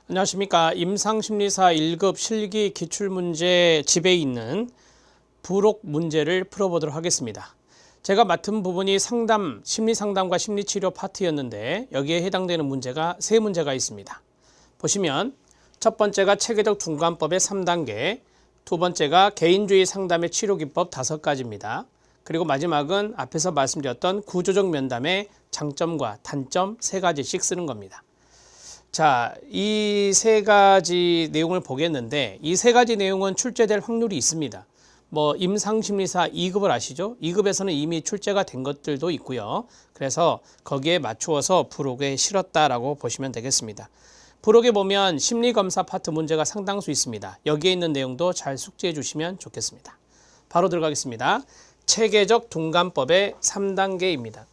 안녕하십니까. 임상심리사 1급 실기 기출문제 집에 있는 부록 문제를 풀어보도록 하겠습니다. 제가 맡은 부분이 심리상담과 심리치료 파트였는데 여기에 해당되는 문제가 세 문제가 있습니다. 보시면 첫 번째가 체계적 둔감법의 3단계, 두 번째가 개인주의 상담의 치료기법 5가지입니다. 그리고 마지막은 앞에서 말씀드렸던 구조적 면담의 장점과 단점 3가지씩 쓰는 겁니다. 자, 이 3가지 내용을 보겠는데 이 3가지 내용은 출제될 확률이 있습니다. 임상심리사 2급을 아시죠? 2급에서는 이미 출제가 된 것들도 있고요. 그래서 거기에 맞추어서 부록에 실었다라고 보시면 되겠습니다. 부록에 보면 심리검사 파트 문제가 상당수 있습니다. 여기에 있는 내용도 잘 숙지해 주시면 좋겠습니다. 바로 들어가겠습니다. 체계적 둔감법의 3단계입니다.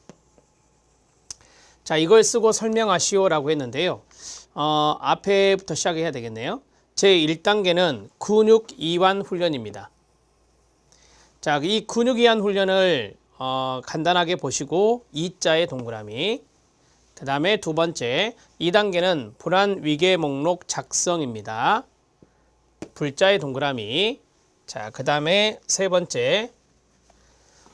자, 이걸 쓰고 설명하시오라고 했는데요. 앞에부터 시작해야 되겠네요. 제1단계는 근육 이완 훈련입니다. 자, 이 근육 이완 훈련을 간단하게 보시고 2자의 동그라미, 그 다음에 두 번째 2단계는 불안 위계 목록 작성입니다. 불자의 동그라미. 자, 그 다음에 세 번째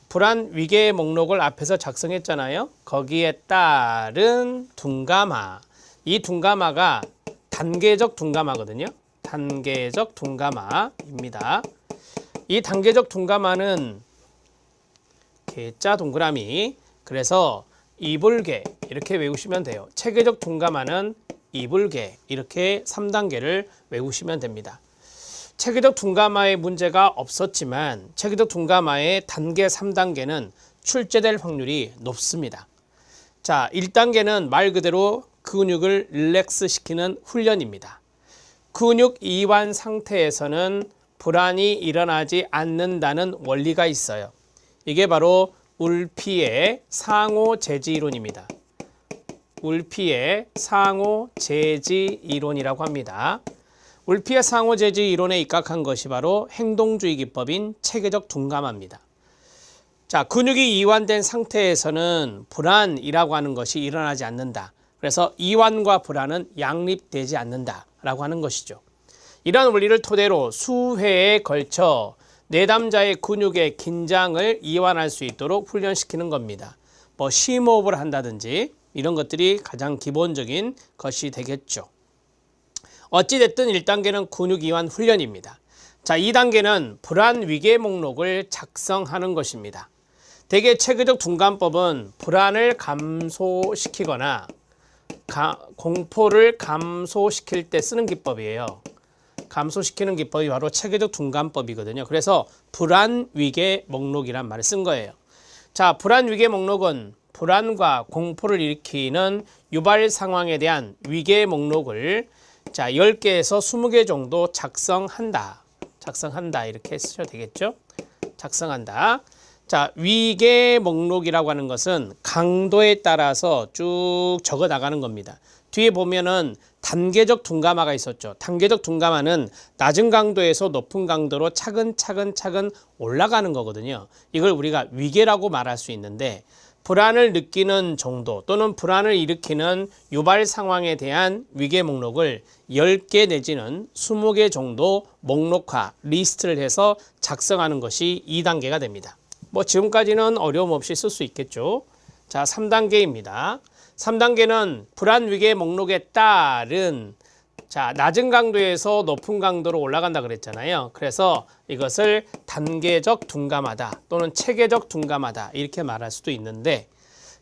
불안 위계 목록을 앞에서 작성했잖아요. 거기에 따른 둔감화. 이 둔감화가 단계적 둔감화거든요. 단계적 둔감화입니다. 이 단계적 둔감화는 개자 동그라미. 그래서 이불개 이렇게 외우시면 돼요. 체계적 둔감화는 이불개 이렇게 3단계를 외우시면 됩니다. 체계적 둔감화의 문제가 없었지만 체계적 둔감화의 단계 3단계는 출제될 확률이 높습니다. 자, 1단계는 말 그대로 근육을 릴렉스 시키는 훈련입니다. 근육 이완 상태에서는 불안이 일어나지 않는다는 원리가 있어요. 이게 바로 울피의 상호제지 이론입니다. 울피의 상호제지 이론이라고 합니다. 울피의 상호제지 이론에 입각한 것이 바로 행동주의 기법인 체계적 둔감화입니다. 자, 근육이 이완된 상태에서는 불안이라고 하는 것이 일어나지 않는다. 그래서 이완과 불안은 양립되지 않는다라고 하는 것이죠. 이러한 원리를 토대로 수회에 걸쳐 내담자의 근육의 긴장을 이완할 수 있도록 훈련시키는 겁니다. 심호흡을 한다든지 이런 것들이 가장 기본적인 것이 되겠죠. 어찌됐든 1단계는 근육 이완 훈련입니다. 자, 2단계는 불안 위계 목록을 작성하는 것입니다. 대개 체계적 둔감법은 불안을 감소시키거나 공포를 감소시킬 때 쓰는 기법이에요. 감소시키는 기법이 바로 체계적 둔감법이거든요. 그래서 불안 위계 목록이란 말을 쓴 거예요. 자, 불안 위계 목록은 불안과 공포를 일으키는 유발 상황에 대한 위계 목록을 10개에서 20개 정도 작성한다. 이렇게 쓰셔도 되겠죠. 작성한다. 자, 위계 목록이라고 하는 것은 강도에 따라서 쭉 적어 나가는 겁니다. 뒤에 보면은 단계적 둔감화가 있었죠. 단계적 둔감화는 낮은 강도에서 높은 강도로 차근차근 올라가는 거거든요. 이걸 우리가 위계라고 말할 수 있는데 불안을 느끼는 정도 또는 불안을 일으키는 유발 상황에 대한 위계 목록을 10개 내지는 20개 정도 목록화, 리스트를 해서 작성하는 것이 2단계가 됩니다. 지금까지는 어려움 없이 쓸 수 있겠죠. 자, 3단계입니다. 3단계는 불안 위계 목록에 따른 낮은 강도에서 높은 강도로 올라간다 그랬잖아요. 그래서 이것을 단계적 둔감하다 또는 체계적 둔감하다 이렇게 말할 수도 있는데,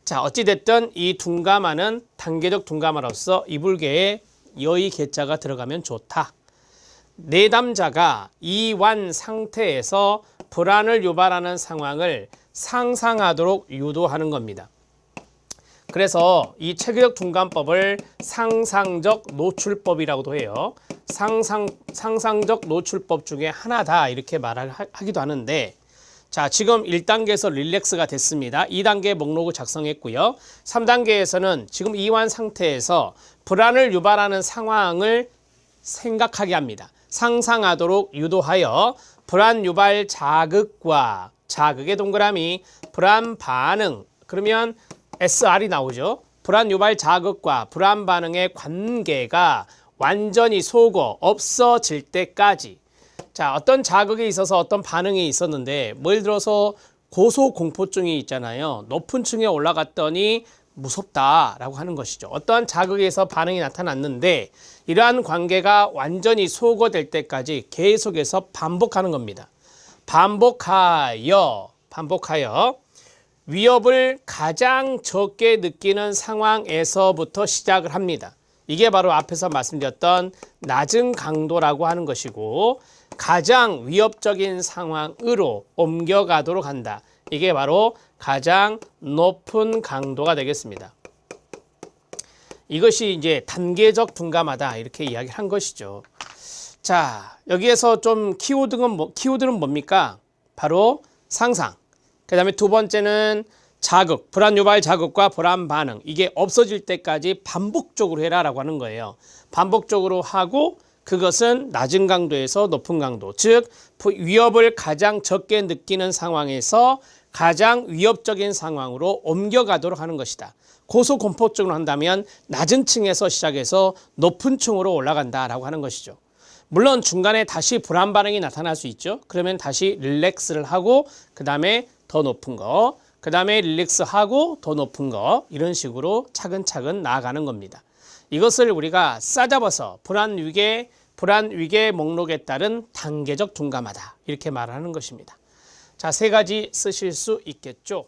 자, 어찌됐든 이 둔감화는 단계적 둔감화로서 이불개에 여의 개자가 들어가면 좋다. 내담자가 이완 상태에서 불안을 유발하는 상황을 상상하도록 유도하는 겁니다. 그래서 이 체계적 둔감법을 상상적 노출법이라고도 해요. 상상적 노출법 중에 하나다 이렇게 하기도 하는데, 자, 지금 1단계에서 릴렉스가 됐습니다. 2단계 목록을 작성했고요. 3단계에서는 지금 이완 상태에서 불안을 유발하는 상황을 생각하게 합니다. 상상하도록 유도하여 불안 유발 자극과 자극의 동그라미, 불안 반응, 그러면 SR이 나오죠. 불안 유발 자극과 불안 반응의 관계가 완전히 속어, 없어질 때까지. 자, 어떤 자극에 있어서 어떤 반응이 있었는데, 뭐 예를 들어서 고소공포증이 있잖아요. 높은 층에 올라갔더니 무섭다라고 하는 것이죠. 어떠한 자극에서 반응이 나타났는데 이러한 관계가 완전히 소거될 때까지 계속해서 반복하는 겁니다. 반복하여 위협을 가장 적게 느끼는 상황에서부터 시작을 합니다. 이게 바로 앞에서 말씀드렸던 낮은 강도라고 하는 것이고 가장 위협적인 상황으로 옮겨가도록 한다. 이게 바로 가장 높은 강도가 되겠습니다. 이것이 이제 단계적 둔감하다 이렇게 이야기를 한 것이죠. 자, 여기에서 좀 키워드는 뭡니까? 바로 상상. 그 다음에 두 번째는 자극, 불안 유발 자극과 불안 반응. 이게 없어질 때까지 반복적으로 해라라고 하는 거예요. 반복적으로 하고 그것은 낮은 강도에서 높은 강도, 즉 위협을 가장 적게 느끼는 상황에서 가장 위협적인 상황으로 옮겨가도록 하는 것이다. 고소공포증으로 한다면 낮은 층에서 시작해서 높은 층으로 올라간다라고 하는 것이죠. 물론 중간에 다시 불안 반응이 나타날 수 있죠. 그러면 다시 릴렉스를 하고 그 다음에 더 높은 거, 그 다음에 릴렉스하고 더 높은 거, 이런 식으로 차근차근 나아가는 겁니다. 이것을 우리가 싸잡아서 불안 위계 목록에 따른 단계적 둔감하다 이렇게 말하는 것입니다. 자, 세 가지 쓰실 수 있겠죠.